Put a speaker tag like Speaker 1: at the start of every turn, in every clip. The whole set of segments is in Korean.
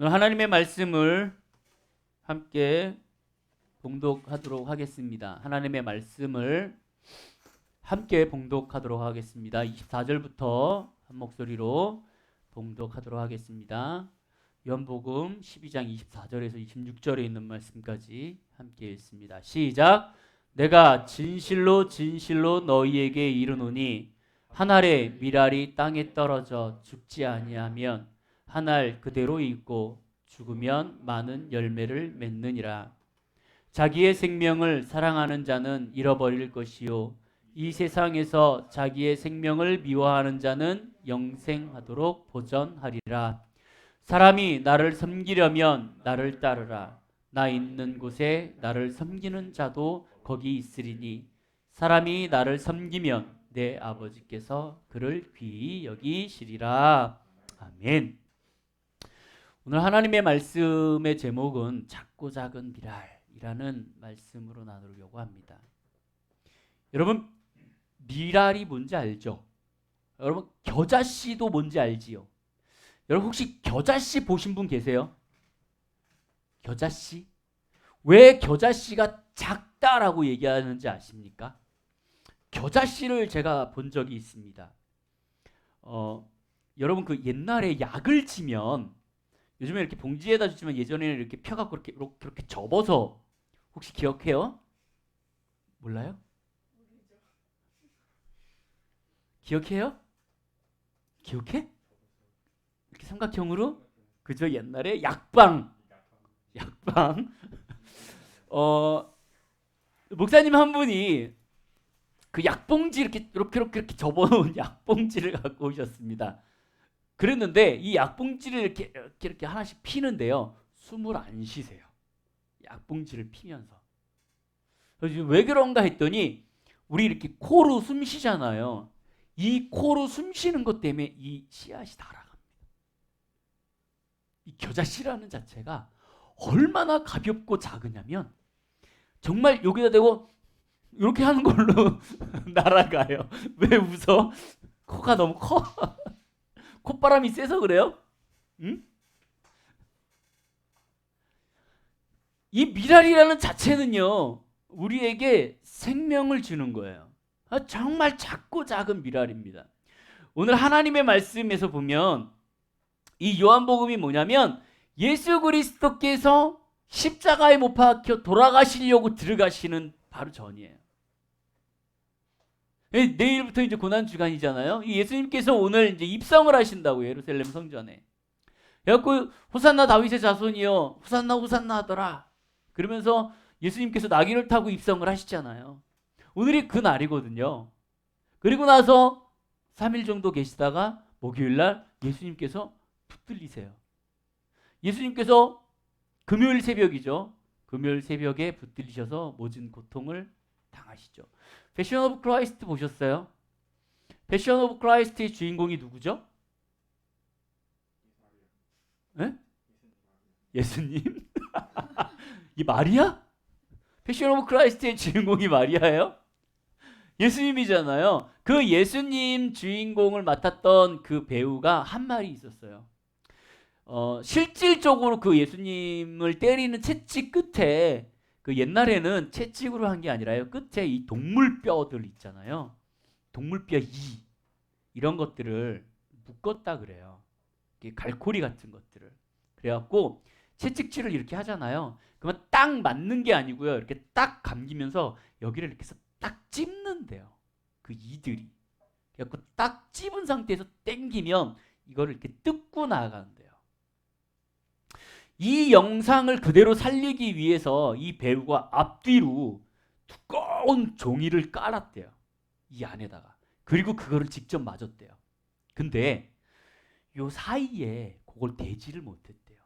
Speaker 1: 오늘 하나님의 말씀을 함께 봉독하도록 하겠습니다. 하나님의 말씀을 함께 봉독하도록 하겠습니다. 24절부터 한 목소리로 봉독하도록 하겠습니다. 요한복음 12장 24절에서 26절에 있는 말씀까지 함께 읽습니다. 시작. 내가 진실로 진실로 너희에게 이르노니 한 알의 밀알이 땅에 떨어져 죽지 아니하면 한 알 그대로 있고 죽으면 많은 열매를 맺느니라. 자기의 생명을 사랑하는 자는 잃어버릴 것이요 이 세상에서 자기의 생명을 미워하는 자는 영생하도록 보전하리라. 사람이 나를 섬기려면 나를 따르라. 나 있는 곳에 나를 섬기는 자도 거기 있으리니 사람이 나를 섬기면 내 아버지께서 그를 귀히 여기시리라. 아멘. 오늘 하나님의 말씀의 제목은 작고 작은 밀알이라는 말씀으로 나누려고 합니다. 여러분, 밀알이 뭔지 알죠? 여러분, 겨자씨도 뭔지 알지요? 여러분, 혹시 겨자씨 보신 분 계세요? 겨자씨? 왜 겨자씨가 작다라고 얘기하는지 아십니까? 겨자씨를 제가 본 적이 있습니다. 여러분, 그 옛날에 약을 지면 요즘에 이렇게 봉지에다 주지만 예전에는 이렇게 펴갖고 이렇게 접어서, 혹시 기억해요? 몰라요? 기억해요? 기억해? 이렇게 삼각형으로? 그죠? 옛날에 약방. 목사님 한 분이 그 약봉지 이렇게 접어놓은 약봉지를 갖고 오셨습니다. 그랬는데 이 약봉지를 이렇게 하나씩 피는데요, 숨을 안 쉬세요. 약봉지를 피면서. 왜 그런가 했더니, 우리 이렇게 코로 숨 쉬잖아요. 이 코로 숨 쉬는 것 때문에 이 씨앗이 날아갑니다. 이 겨자씨라는 자체가 얼마나 가볍고 작으냐면 정말 여기다 대고 이렇게 하는 걸로 날아가요. 왜 웃어? 코가 너무 커. 콧바람이 세서 그래요? 응? 이 밀알이라는 자체는요, 우리에게 생명을 주는 거예요. 정말 작고 작은 밀알입니다. 오늘 하나님의 말씀에서 보면 이 요한복음이 뭐냐면 예수 그리스도께서 십자가에 못 박혀 돌아가시려고 들어가시는 바로 전이에요. 내일부터 이제 고난 주간이잖아요. 예수님께서 오늘 이제 입성을 하신다고, 예루살렘 성전에. 그래갖고 호산나 다윗의 자손이여 호산나 호산나 하더라. 그러면서 예수님께서 나귀를 타고 입성을 하시잖아요. 오늘이 그 날이거든요. 그리고 나서 3일 정도 계시다가 목요일날 예수님께서 붙들리세요. 예수님께서 금요일 새벽이죠. 금요일 새벽에 붙들리셔서 모진 고통을 당하시죠. 패션 오브 크라이스트 보셨어요? 패션 오브 크라이스트의 주인공이 누구죠? 네? 예수님? 이 마리아? 패션 오브 크라이스트의 주인공이 마리아예요? 예수님이잖아요. 그 예수님 주인공을 맡았던 그 배우가 한 말이 있었어요. 실질적으로 그 예수님을 때리는 채찍 끝에, 그 옛날에는 채찍으로 한 게 아니라요, 끝에 이 동물뼈들 있잖아요. 동물뼈 이런 것들을 묶었다 그래요. 갈고리 같은 것들을. 그래갖고 채찍질을 이렇게 하잖아요. 그러면 딱 맞는 게 아니고요, 이렇게 딱 감기면서 여기를 이렇게 해서 딱 찝는데요, 그 이들이. 그래갖고 딱 찝은 상태에서 당기면 이거를 이렇게 뜯고 나가는데요. 이 영상을 그대로 살리기 위해서 이 배우가 앞뒤로 두꺼운 종이를 깔았대요, 이 안에다가. 그리고 그거를 직접 맞았대요. 근데 요 사이에 그걸 대지를 못했대요.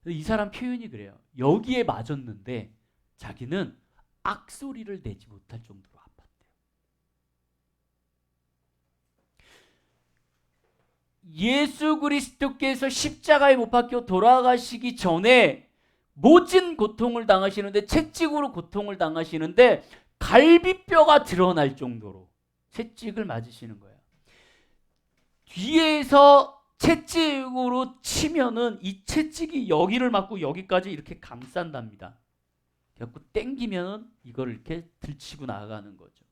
Speaker 1: 이 사람 표현이 그래요. 여기에 맞았는데 자기는 악소리를 내지 못할 정도로 아팠대요. 예수 그리스도께서 십자가에 못 박혀 돌아가시기 전에 모진 고통을 당하시는데, 채찍으로 고통을 당하시는데 갈비뼈가 드러날 정도로 채찍을 맞으시는 거예요. 뒤에서 채찍으로 치면은 이 채찍이 여기를 맞고 여기까지 이렇게 감싼답니다. 그래갖고 땡기면은 이걸 이렇게 들치고 나가는 거죠.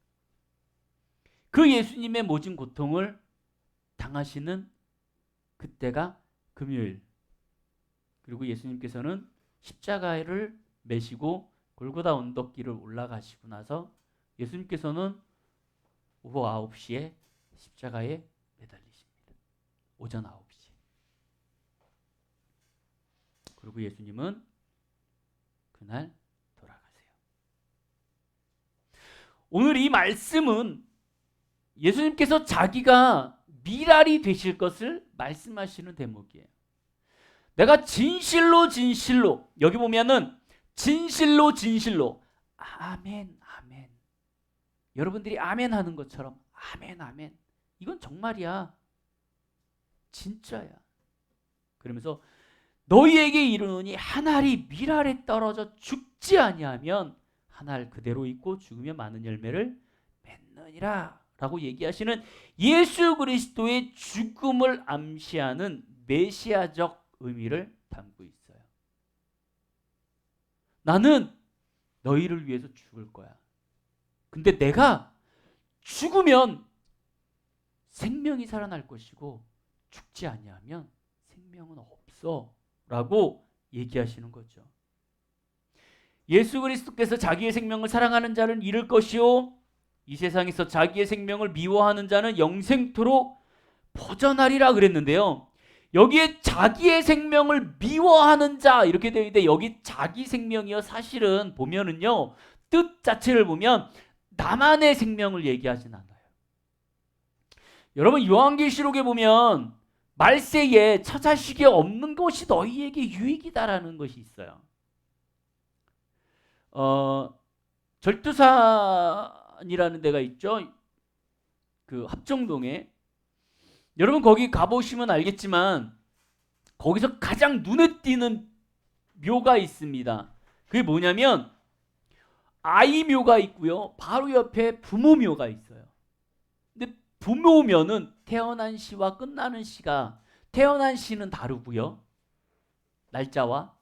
Speaker 1: 그 예수님의 모진 고통을 당하시는 그때가 금요일. 그리고 예수님께서는 십자가를 메시고 골고다 언덕길을 올라가시고 나서 예수님께서는 오후 9시에 십자가에 매달리십니다. 오전 9시. 그리고 예수님은 그날 돌아가세요. 오늘 이 말씀은 예수님께서 자기가 미랄이 되실 것을 말씀하시는 대목이에요. 내가 진실로 진실로, 여기 보면은 진실로 진실로, 아멘 아멘, 여러분들이 아멘 하는 것처럼 아멘 아멘, 이건 정말이야, 진짜야. 그러면서 너희에게 이르노니 한 알이 밀알에 떨어져 죽지 아니하면 한 알 그대로 있고 죽으면 많은 열매를 맺느니라 라고 얘기하시는 예수 그리스도의 죽음을 암시하는 메시아적 의미를 담고 있어요. 나는 너희를 위해서 죽을 거야. 근데 내가 죽으면 생명이 살아날 것이고 죽지 아니하면 생명은 없어 라고 얘기하시는 거죠. 예수 그리스도께서 자기의 생명을 사랑하는 자는 잃을 것이요 이 세상에서 자기의 생명을 미워하는 자는 영생토록 보전하리라 그랬는데요. 여기에 자기의 생명을 미워하는 자 이렇게 되어 있는데, 여기 자기 생명이요, 사실은 보면은요, 뜻 자체를 보면 나만의 생명을 얘기하진 않아요. 여러분, 요한계시록에 보면 말세에 처자식이 없는 것이 너희에게 유익이다라는 것이 있어요. 절두산이라는 데가 있죠. 그 합정동에. 여러분 거기 가보시면 알겠지만 거기서 가장 눈에 띄는 묘가 있습니다. 그게 뭐냐면 아이 묘가 있고요, 바로 옆에 부모 묘가 있어요. 근데 부모 묘는 태어난 시와 끝나는 시가, 태어난 시는 다르고요, 날짜와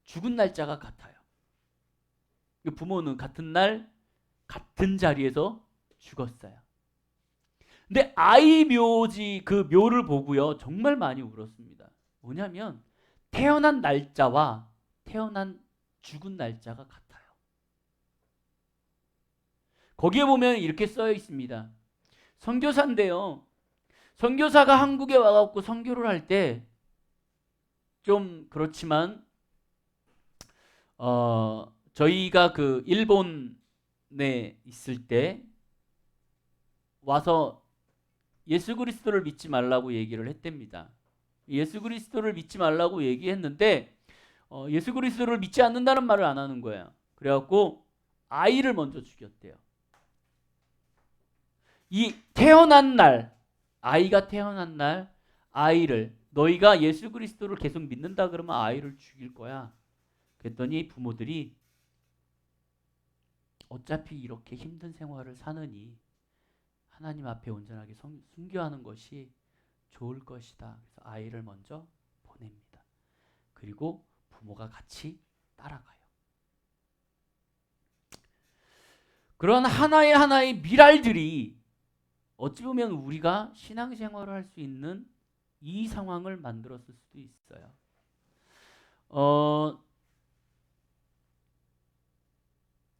Speaker 1: 죽은 날짜가 같아요. 부모는 같은 날 같은 자리에서 죽었어요. 근데 아이 묘지 그 묘를 보고요, 정말 많이 울었습니다. 뭐냐면 태어난 날짜와 태어난 죽은 날짜가 같아요. 거기에 보면 이렇게 써 있습니다. 선교사인데요, 선교사가 한국에 와갖고 선교를 할 때 좀 그렇지만 저희가 그 일본에 있을 때 와서 예수 그리스도를 믿지 말라고 얘기를 했답니다. 예수 그리스도를 믿지 말라고 얘기했는데 예수 그리스도를 믿지 않는다는 말을 안 하는 거예요. 그래갖고 아이를 먼저 죽였대요. 이 태어난 날, 아이가 태어난 날 아이를, 너희가 예수 그리스도를 계속 믿는다 그러면 아이를 죽일 거야. 그랬더니 부모들이 어차피 이렇게 힘든 생활을 사느니 하나님 앞에 온전하게 순교하는 것이 좋을 것이다. 그래서 아이를 먼저 보냅니다. 그리고 부모가 같이 따라가요. 그런 하나의 하나의 미랄들이 어찌 보면 우리가 신앙생활을 할 수 있는 이 상황을 만들었을 수도 있어요.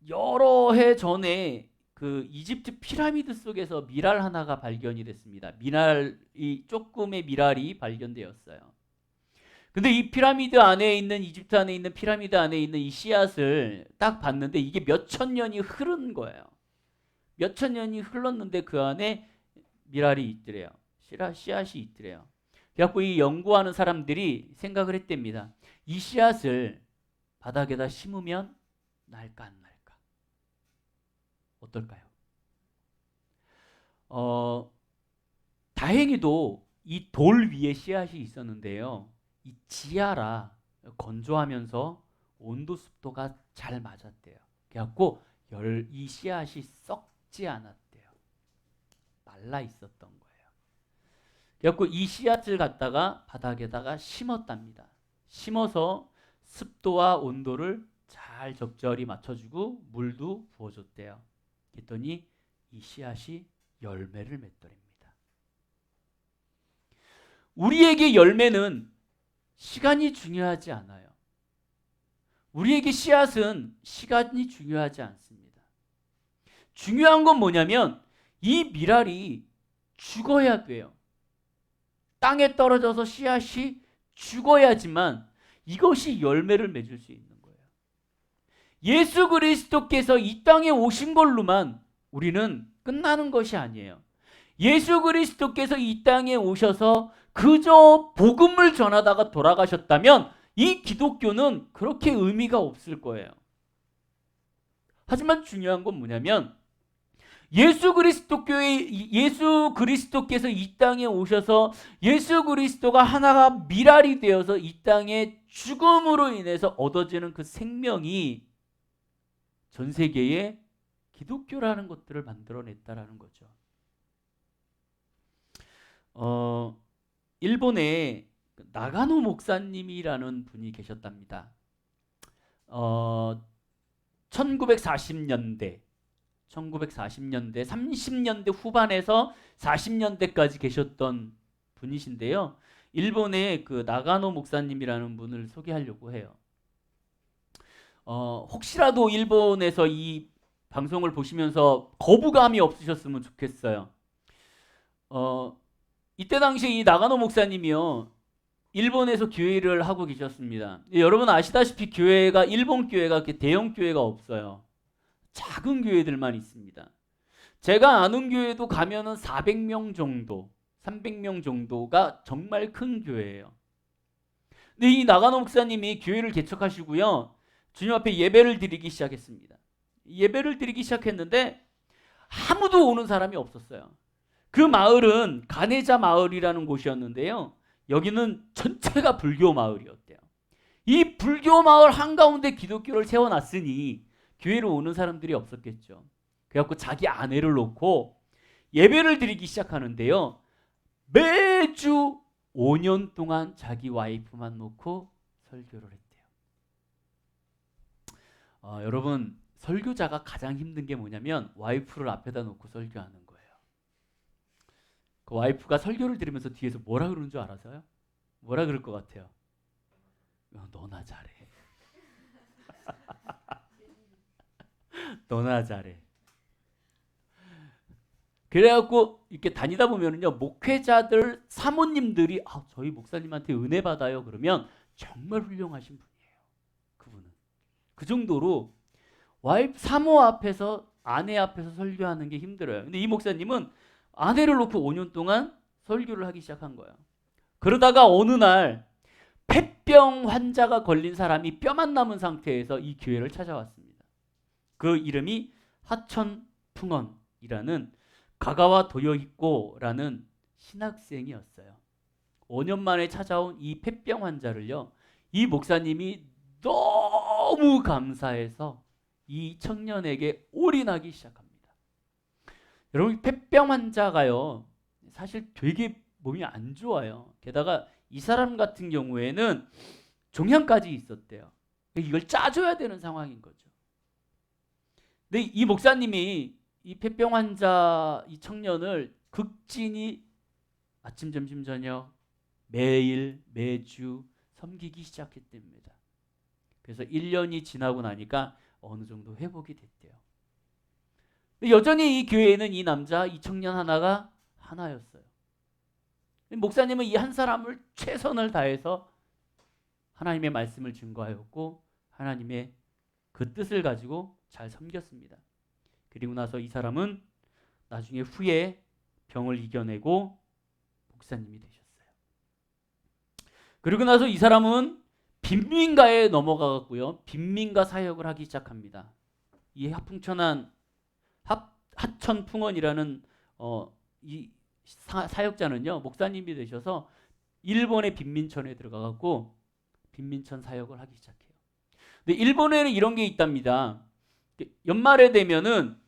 Speaker 1: 여러 해 전에 그 이집트 피라미드 속에서 미랄 하나가 발견이 됐습니다. 미랄이, 조금의 미랄이 발견되었어요. 근데 이 피라미드 안에 있는, 이집트 안에 있는 피라미드 안에 있는 이 씨앗을 딱 봤는데 이게 몇천 년이 흐른 거예요. 몇천 년이 흘렀는데 그 안에 미랄이 있더래요. 씨앗이 있더래요. 그래갖고 이 연구하는 사람들이 생각을 했답니다. 이 씨앗을 바닥에다 심으면 날까 안 날까? 어떨까요? 다행히도 이 돌 위에 씨앗이 있었는데요, 이 지하라 건조하면서 온도 습도가 잘 맞았대요. 그래갖고 이 씨앗이 썩지 않았대요. 말라 있었던 거예요. 그래갖고 이 씨앗을 갖다가 바닥에다가 심었답니다. 심어서 습도와 온도를 잘 적절히 맞춰주고 물도 부어줬대요. 그랬더니 이 씨앗이 열매를 맺더랍니다. 우리에게 열매는 시간이 중요하지 않아요. 우리에게 씨앗은 시간이 중요하지 않습니다. 중요한 건 뭐냐면 이 밀알이 죽어야 돼요. 땅에 떨어져서 씨앗이 죽어야지만 이것이 열매를 맺을 수 있는 거예요. 예수 그리스도께서 이 땅에 오신 걸로만 우리는 끝나는 것이 아니에요. 예수 그리스도께서 이 땅에 오셔서 그저 복음을 전하다가 돌아가셨다면 이 기독교는 그렇게 의미가 없을 거예요. 하지만 중요한 건 뭐냐면 예수 그리스도께서 이 땅에 오셔서 예수 그리스도가 하나가 밀알이 되어서 이 땅에 죽음으로 인해서 얻어지는 그 생명이 전 세계에 기독교라는 것들을 만들어냈다라는 거죠. 일본에 나가노 목사님이라는 분이 계셨답니다. 1940년대 30년대 후반에서 40년대까지 계셨던 분이신데요. 일본의 그 나가노 목사님이라는 분을 소개하려고 해요. 혹시라도 일본에서 이 방송을 보시면서 거부감이 없으셨으면 좋겠어요. 이때 당시에 이 나가노 목사님이요, 일본에서 교회를 하고 계셨습니다. 여러분 아시다시피 일본 교회가 그렇게 대형 교회가 없어요. 작은 교회들만 있습니다. 제가 아는 교회도 가면은 400명 정도, 300명 정도가 정말 큰 교회예요. 근데 이 나가노 목사님이 교회를 개척하시고요, 주님 앞에 예배를 드리기 시작했습니다. 예배를 드리기 시작했는데 아무도 오는 사람이 없었어요. 그 마을은 가네자 마을이라는 곳이었는데요, 여기는 전체가 불교 마을이었대요. 이 불교 마을 한가운데 기독교를 세워놨으니 교회로 오는 사람들이 없었겠죠. 그래갖고 자기 아내를 놓고 예배를 드리기 시작하는데요, 매주 5년 동안 자기 와이프만 놓고 설교를 했대요. 여러분, 설교자가 가장 힘든 게 뭐냐면 와이프를 앞에다 놓고 설교하는 거예요. 그 와이프가 설교를 들으면서 뒤에서 뭐라 그러는 줄 알아서요? 뭐라 그럴 것 같아요? 너나 잘해. 너나 잘해. 그래갖고 이렇게 다니다 보면은요, 목회자들, 사모님들이 저희 목사님한테 은혜 받아요 그러면 정말 훌륭하신 분이에요. 그분은 그 정도로 사모 앞에서, 아내 앞에서 설교하는 게 힘들어요. 근데 이 목사님은 아내를 놓고 5년 동안 설교를 하기 시작한 거예요. 그러다가 어느 날 폐병 환자가 걸린 사람이 뼈만 남은 상태에서 이 교회를 찾아왔습니다. 그 이름이 하천풍언이라는 가가와 도요히코라는 신학생이었어요. 5년 만에 찾아온 이 폐병 환자를요, 이 목사님이 너무 감사해서 이 청년에게 올인하기 시작합니다. 여러분, 폐병 환자가요, 사실 되게 몸이 안 좋아요. 게다가 이 사람 같은 경우에는 종양까지 있었대요. 이걸 짜줘야 되는 상황인 거죠. 근데 이 목사님이 이 폐병 환자 이 청년을 극진히 아침, 점심, 저녁 매일 매주 섬기기 시작했답니다. 그래서 1년이 지나고 나니까 어느 정도 회복이 됐대요. 근데 여전히 이 교회에는 이 남자, 이 청년 하나가 하나였어요. 목사님은 이 한 사람을 최선을 다해서 하나님의 말씀을 증거하였고 하나님의 그 뜻을 가지고 잘 섬겼습니다. 그리고 나서 이 사람은 나중에 후에 병을 이겨내고 목사님이 되셨어요. 그리고 나서 이 사람은 빈민가에 넘어가고요, 빈민가 사역을 하기 시작합니다. 이 하천풍언이라는 이 사역자는요, 목사님이 되셔서 일본의 빈민촌에 들어가갖고 빈민촌 사역을 하기 시작해요. 근데 일본에는 이런 게 있답니다. 연말에 되면은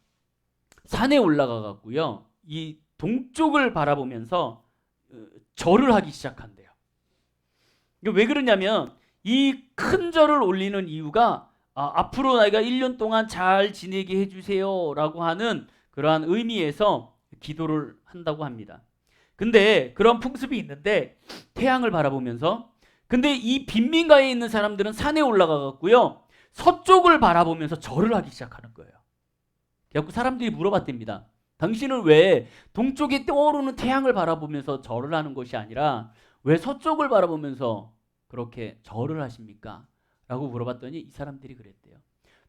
Speaker 1: 산에 올라가갖고요, 이 동쪽을 바라보면서 절을 하기 시작한대요. 이게 왜 그러냐면 이 큰 절을 올리는 이유가 앞으로 나이가 1년 동안 잘 지내게 해주세요 라고 하는 그러한 의미에서 기도를 한다고 합니다. 근데 그런 풍습이 있는데 태양을 바라보면서, 근데 이 빈민가에 있는 사람들은 산에 올라가 갖고요 서쪽을 바라보면서 절을 하기 시작하는 거예요. 그래서 사람들이 물어봤답니다. 당신은 왜 동쪽에 떠오르는 태양을 바라보면서 절을 하는 것이 아니라 왜 서쪽을 바라보면서 그렇게 절을 하십니까? 라고 물어봤더니 이 사람들이 그랬대요.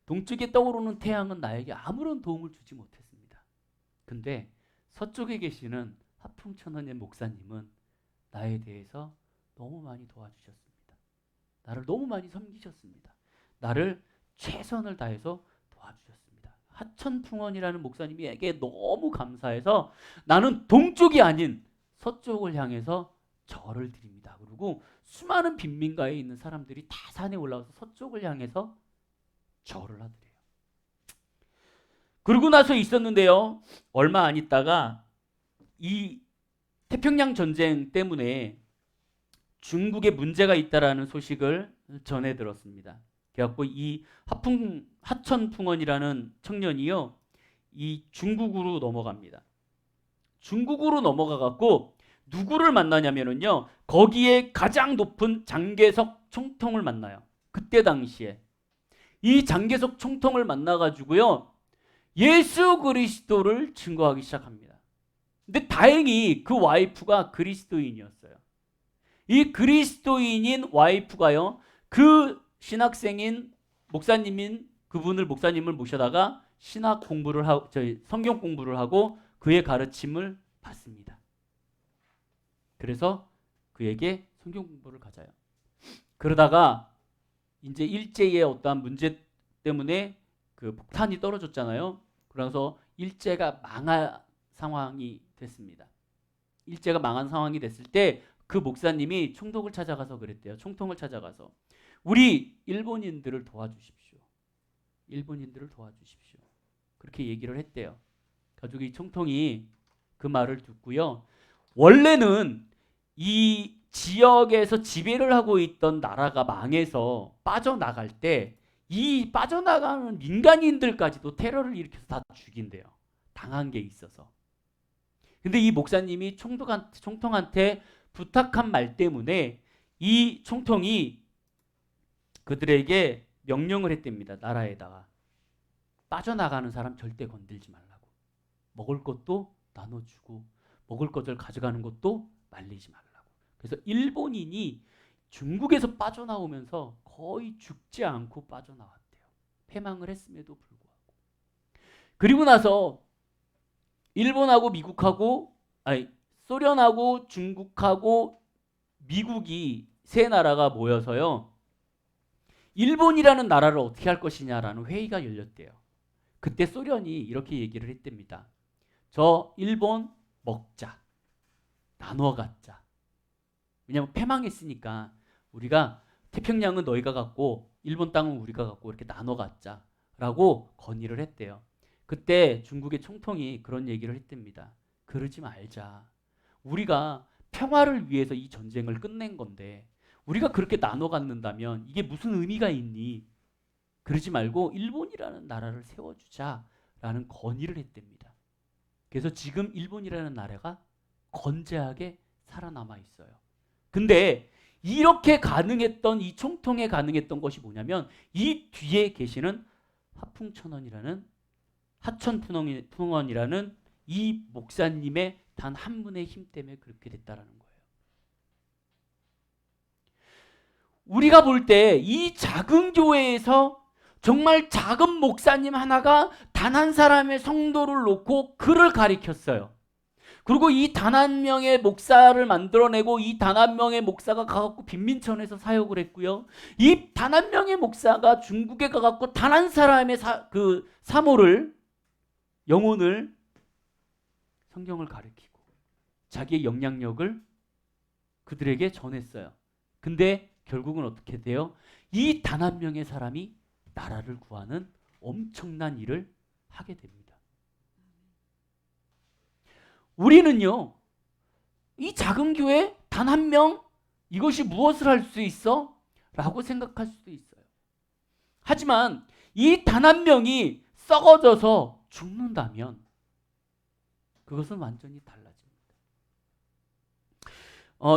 Speaker 1: 동쪽에 떠오르는 태양은 나에게 아무런 도움을 주지 못했습니다. 근데 서쪽에 계시는 화풍천원의 목사님은 나에 대해서 너무 많이 도와주셨습니다. 나를 너무 많이 섬기셨습니다. 나를 최선을 다해서 도와주셨습니다. 하천풍원이라는 목사님에게 너무 감사해서 나는 동쪽이 아닌 서쪽을 향해서 절을 드립니다. 그리고 수많은 빈민가에 있는 사람들이 다 산에 올라와서 서쪽을 향해서 절을 하더래요. 그러고 나서 있었는데요. 얼마 안 있다가 이 태평양 전쟁 때문에 중국에 문제가 있다라는 소식을 전해 들었습니다. 그래갖고 이 하천풍원이라는 청년이요, 이 중국으로 넘어갑니다. 중국으로 넘어가갖고 누구를 만나냐면은요, 거기에 가장 높은 장개석 총통을 만나요. 그때 당시에 이 장개석 총통을 만나가지고요, 예수 그리스도를 증거하기 시작합니다. 근데 다행히 그 와이프가 그리스도인이었어요. 이 그리스도인인 와이프가요, 그 신학생인 목사님을 모셔다가 신학 공부를 하고, 성경 공부를 하고 그의 가르침을 받습니다. 그래서 그에게 성경 공부를 가져요. 그러다가 이제 일제의 어떠한 문제 때문에 그 폭탄이 떨어졌잖아요. 그래서 일제가 망할 상황이 됐습니다. 일제가 망한 상황이 됐을 때 그 목사님이 총독을 찾아가서 그랬대요. 총통을 찾아가서 우리 일본인들을 도와주십시오. 일본인들을 도와주십시오. 그렇게 얘기를 했대요. 가지고 이 총통이 그 말을 듣고요, 원래는 이 지역에서 지배를 하고 있던 나라가 망해서 빠져나갈 때 이 빠져나가는 민간인들까지도 테러를 일으켜서 다 죽인대요. 당한 게 있어서. 근데 이 목사님이 총통한테 부탁한 말 때문에 이 총통이 그들에게 명령을 했답니다. 나라에다가 빠져나가는 사람 절대 건들지 말라고, 먹을 것도 나눠주고 먹을 것을 가져가는 것도 말리지 말라고. 그래서 일본인이 중국에서 빠져나오면서 거의 죽지 않고 빠져나왔대요. 패망을 했음에도 불구하고. 그리고 나서 일본하고 미국하고, 소련하고 중국하고 미국이 세 나라가 모여서요, 일본이라는 나라를 어떻게 할 것이냐라는 회의가 열렸대요. 그때 소련이 이렇게 얘기를 했답니다. 저 일본 먹자. 나눠 갖자. 왜냐하면 패망했으니까 우리가 태평양은 너희가 갖고 일본 땅은 우리가 갖고 이렇게 나눠 갖자라고 건의를 했대요. 그때 중국의 총통이 그런 얘기를 했답니다. 그러지 말자. 우리가 평화를 위해서 이 전쟁을 끝낸 건데 우리가 그렇게 나눠 갖는다면 이게 무슨 의미가 있니? 그러지 말고 일본이라는 나라를 세워주자라는 건의를 했답니다. 그래서 지금 일본이라는 나라가 건재하게 살아남아 있어요. 근데 이렇게 가능했던, 이 총통에 가능했던 것이 뭐냐면 이 뒤에 계시는 하천풍원이라는 이 목사님의 단 한 분의 힘 때문에 그렇게 됐다라는 거예요. 우리가 볼 때 이 작은 교회에서 정말 작은 목사님 하나가 단 한 사람의 성도를 놓고 그를 가리켰어요. 그리고 이 단 한 명의 목사를 만들어내고 이 단 한 명의 목사가 가갖고 빈민촌에서 사역을 했고요. 이 단 한 명의 목사가 중국에 가갖고 단 한 사람의 사모를, 영혼을, 성경을 가르치고 자기의 영향력을 그들에게 전했어요. 근데 결국은 어떻게 돼요? 이 단 한 명의 사람이 나라를 구하는 엄청난 일을 하게 됩니다. 우리는요, 이 작은 교회 단 한 명 이것이 무엇을 할 수 있어? 라고 생각할 수도 있어요. 하지만 이 단 한 명이 썩어져서 죽는다면 그것은 완전히 달라집니다.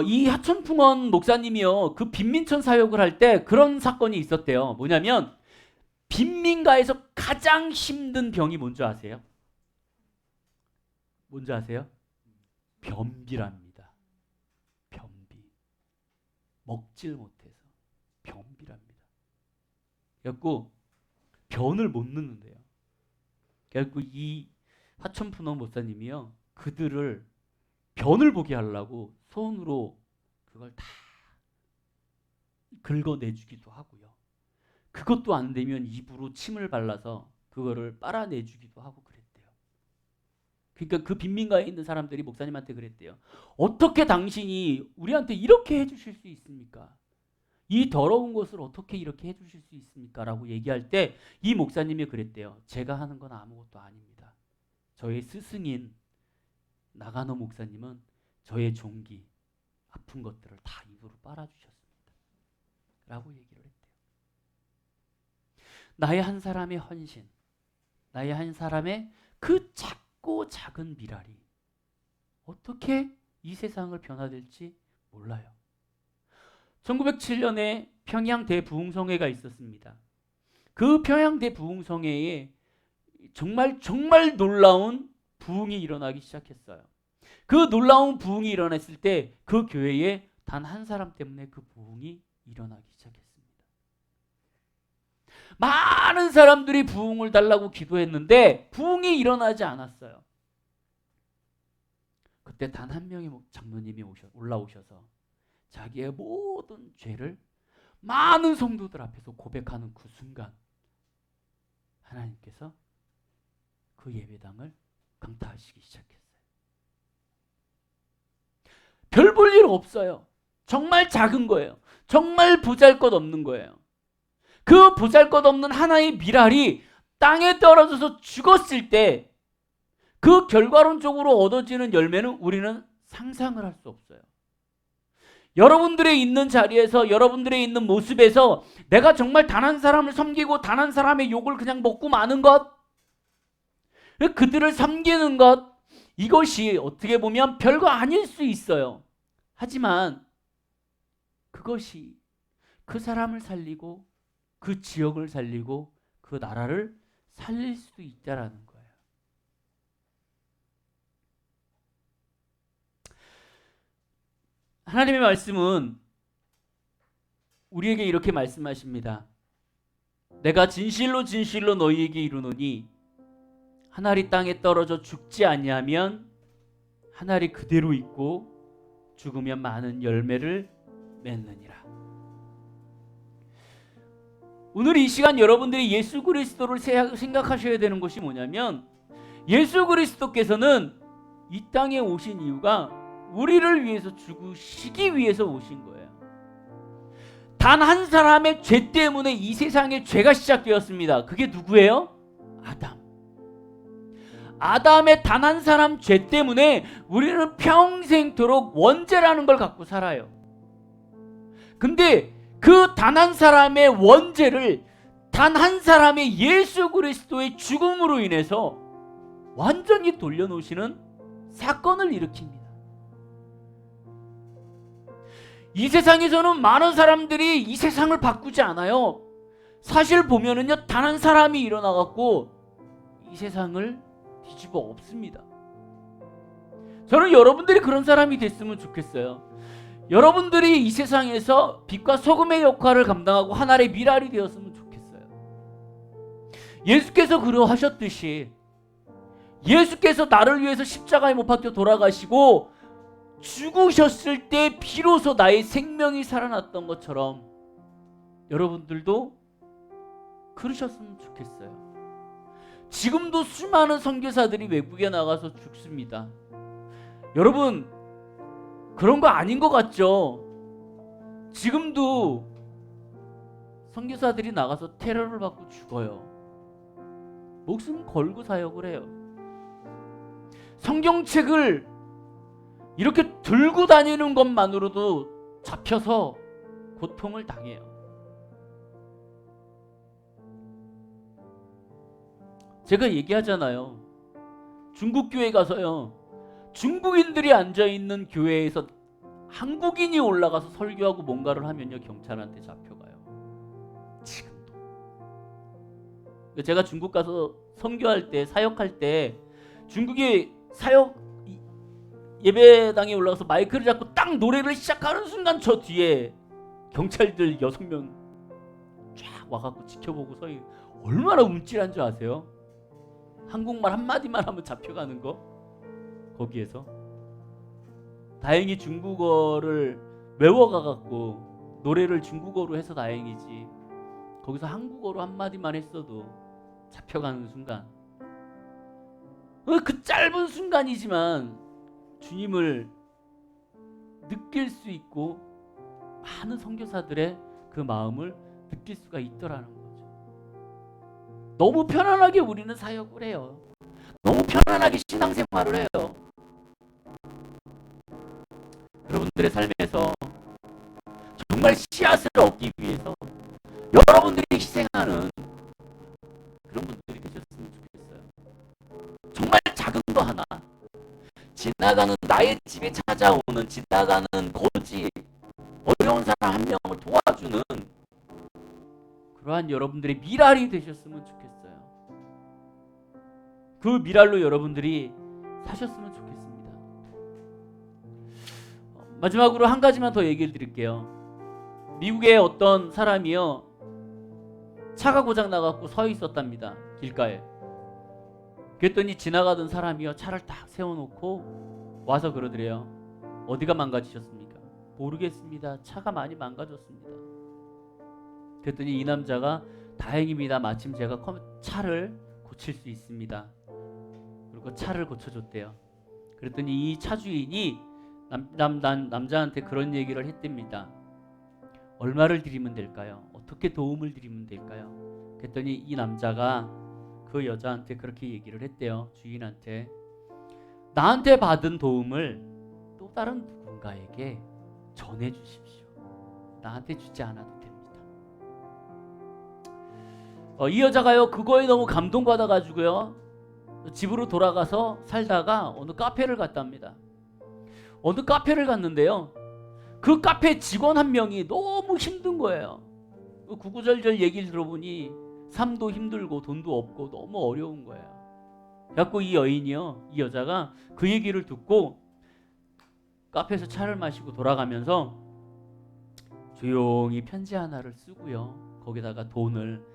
Speaker 1: 이 하천풍원 목사님이요, 그 빈민촌 사역을 할 때 그런 사건이 있었대요. 뭐냐면 빈민가에서 가장 힘든 병이 뭔지 아세요? 뭔지 아세요? 변비랍니다. 변비. 먹질 못해서 변비랍니다. 그래갖고 변을 못 넣는데요. 그래갖고 이 하천풍원 목사님이요, 그들을 변을 보게 하려고 손으로 그걸 다 긁어내주기도 하고요. 그것도 안 되면 입으로 침을 발라서 그거를 빨아내주기도 하고 그랬대요. 그러니까 그 빈민가에 있는 사람들이 목사님한테 그랬대요. 어떻게 당신이 우리한테 이렇게 해주실 수 있습니까? 이 더러운 것을 어떻게 이렇게 해주실 수 있습니까? 라고 얘기할 때 이 목사님이 그랬대요. 제가 하는 건 아무것도 아닙니다. 저의 스승인 나가노 목사님은 저의 종기, 아픈 것들을 다 입으로 빨아주셨습니다. 라고 얘기를 했대요. 나의 한 사람의 헌신, 나의 한 사람의 그 작고 작은 미랄이 어떻게 이 세상을 변화될지 몰라요. 1907년에 평양 대부흥성회가 있었습니다. 그 평양 대부흥성회에 정말 놀라운 부흥이 일어나기 시작했어요. 그 놀라운 부흥이 일어났을 때 그 교회에 단 한 사람 때문에 그 부흥이 일어나기 시작했습니다. 많은 사람들이 부흥을 달라고 기도했는데 부흥이 일어나지 않았어요. 그때 단 한 명의 장로님이 올라오셔서 자기의 모든 죄를 많은 성도들 앞에서 고백하는 그 순간 하나님께서 그 예배당을 강타하시기 시작했어요. 별 볼 일 없어요. 정말 작은 거예요. 정말 보잘것없는 거예요. 그 보잘것없는 하나의 미랄이 땅에 떨어져서 죽었을 때 그 결과론적으로 얻어지는 열매는 우리는 상상을 할 수 없어요. 여러분들의 있는 자리에서, 여러분들의 있는 모습에서 내가 정말 단 한 사람을 섬기고 단 한 사람의 욕을 그냥 먹고 마는 것, 그들을 섬기는 것, 이것이 어떻게 보면 별거 아닐 수 있어요. 하지만 그것이 그 사람을 살리고 그 지역을 살리고 그 나라를 살릴 수도 있다라는 거예요. 하나님의 말씀은 우리에게 이렇게 말씀하십니다. 내가 진실로 진실로 너희에게 이르노니 한 알이 땅에 떨어져 죽지 아니하면 한 알이 그대로 있고 죽으면 많은 열매를 맺느니라. 오늘 이 시간 여러분들이 예수 그리스도를 생각하셔야 되는 것이 뭐냐면, 예수 그리스도께서는 이 땅에 오신 이유가 우리를 위해서 죽으시기 위해서 오신 거예요. 단 한 사람의 죄 때문에 이 세상에 죄가 시작되었습니다. 그게 누구예요? 아담. 아담의 단 한 사람 죄 때문에 우리는 평생토록 원죄라는 걸 갖고 살아요. 근데 그 단 한 사람의 원죄를 단 한 사람의 예수 그리스도의 죽음으로 인해서 완전히 돌려놓으시는 사건을 일으킵니다. 이 세상에서는 많은 사람들이 이 세상을 바꾸지 않아요. 사실 보면은요, 단 한 사람이 일어나갖고 이 세상을 뒤집어 엎습니다. 저는 여러분들이 그런 사람이 됐으면 좋겠어요. 여러분들이 이 세상에서 빛과 소금의 역할을 감당하고 하나의 미랄이 되었으면 좋겠어요. 예수께서 그러하셨듯이, 예수께서 나를 위해서 십자가에 못 박혀 돌아가시고 죽으셨을 때 비로소 나의 생명이 살아났던 것처럼 여러분들도 그러셨으면 좋겠어요. 지금도 수많은 선교사들이 외국에 나가서 죽습니다. 여러분, 그런 거 아닌 것 같죠? 지금도 선교사들이 나가서 테러를 받고 죽어요. 목숨 걸고 사역을 해요. 성경책을 이렇게 들고 다니는 것만으로도 잡혀서 고통을 당해요. 제가 얘기하잖아요. 중국 교회 가서요, 중국인들이 앉아있는 교회에서 한국인이 올라가서 설교하고 뭔가를 하면요, 경찰한테 잡혀가요. 지금도. 제가 중국 가서 선교할 때, 사역할 때 중국의 사역 예배당에 올라가서 마이크를 잡고 딱 노래를 시작하는 순간 저 뒤에 경찰들 6명 쫙 와갖고 지켜보고 서있. 얼마나 움찔한 줄 아세요? 한국말 한마디만 하면 잡혀가는 거. 거기에서 다행히 중국어를 외워가갖고 노래를 중국어로 해서 다행이지, 거기서 한국어로 한마디만 했어도 잡혀가는 순간, 그 짧은 순간이지만 주님을 느낄 수 있고 많은 선교사들의 그 마음을 느낄 수가 있더라는 거죠. 너무 편안하게 우리는 사역을 해요. 너무 편안하게 신앙생활을 해요. 여러분들의 삶에서 정말 씨앗을 얻기 위해서 여러분들이 희생하는 그런 분들이 되셨으면 좋겠어요. 정말 작은 거 하나, 지나가는 나의 집에 찾아오는 지나가는 거지, 어려운 사람 한 명을 도와주는 그러한 여러분들의 미랄이 되셨으면 좋겠어요. 그 미랄로 여러분들이 사셨으면 좋겠습니다. 마지막으로 한 가지만 더 얘기를 드릴게요. 미국의 어떤 사람이요, 차가 고장 나갖고 서 있었답니다, 길가에. 그랬더니 지나가던 사람이요, 차를 딱 세워놓고 와서 그러더래요. 어디가 망가지셨습니까? 모르겠습니다. 차가 많이 망가졌습니다. 그랬더니 이 남자가 다행입니다. 마침 제가 차를 고칠 수 있습니다. 그리고 차를 고쳐줬대요. 그랬더니 이 차 주인이 남자한테 그런 얘기를 했답니다. 얼마를 드리면 될까요? 어떻게 도움을 드리면 될까요? 그랬더니 이 남자가 그 여자한테 그렇게 얘기를 했대요. 주인한테, 나한테 받은 도움을 또 다른 누군가에게 전해주십시오. 나한테 주지 않아도 됩니다. 이 여자가요, 그거에 너무 감동받아가지고요, 집으로 돌아가서 살다가 어느 카페를 갔답니다. 어느 카페를 갔는데요, 그 카페 직원 한 명이 너무 힘든 거예요. 구구절절 얘기를 들어보니 삶도 힘들고 돈도 없고 너무 어려운 거예요. 그래갖고 이 여인이요, 이 여자가 그 얘기를 듣고 카페에서 차를 마시고 돌아가면서 조용히 편지 하나를 쓰고요, 거기다가 돈을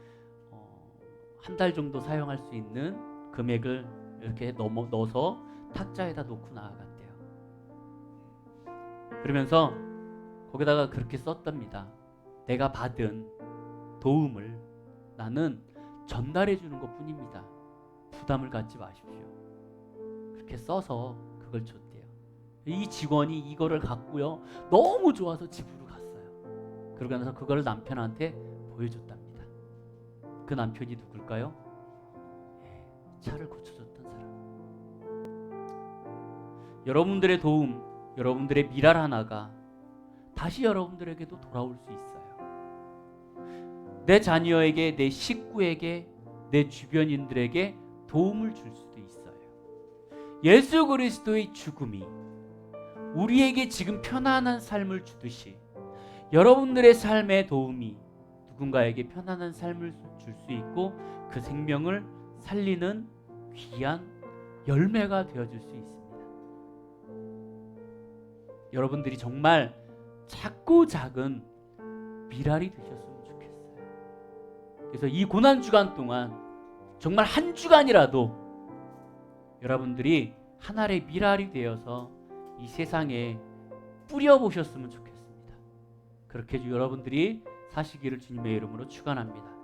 Speaker 1: 한 달 정도 사용할 수 있는 금액을 이렇게 넣어서 탁자에다 놓고 나아갔대요. 그러면서 거기다가 그렇게 썼답니다. 내가 받은 도움을 나는 전달해 주는 것 뿐입니다. 부담을 갖지 마십시오. 그렇게 써서 그걸 줬대요. 이 직원이 이거를 갖고요, 너무 좋아서 집으로 갔어요. 그러고 나서 그걸 남편한테 보여줬답니다. 그 남편이 누굴까요? 차를 고쳐줬던 사람. 여러분들의 도움, 여러분들의 미랄 하나가 다시 여러분들에게도 돌아올 수 있어요. 내 자녀에게, 내 식구에게, 내 주변인들에게 도움을 줄 수도 있어요. 예수 그리스도의 죽음이 우리에게 지금 편안한 삶을 주듯이 여러분들의 삶의 도움이 누군가에게 편안한 삶을 줄 수 있고 그 생명을 살리는 귀한 열매가 되어줄 수 있습니다. 여러분들이 정말 작고 작은 미랄이 되셨으면 좋겠어요. 그래서 이 고난주간 동안 정말 한 주간이라도 여러분들이 하나의 미랄이 되어서 이 세상에 뿌려보셨으면 좋겠습니다. 그렇게 여러분들이 사시기를 주님의 이름으로 축원합니다.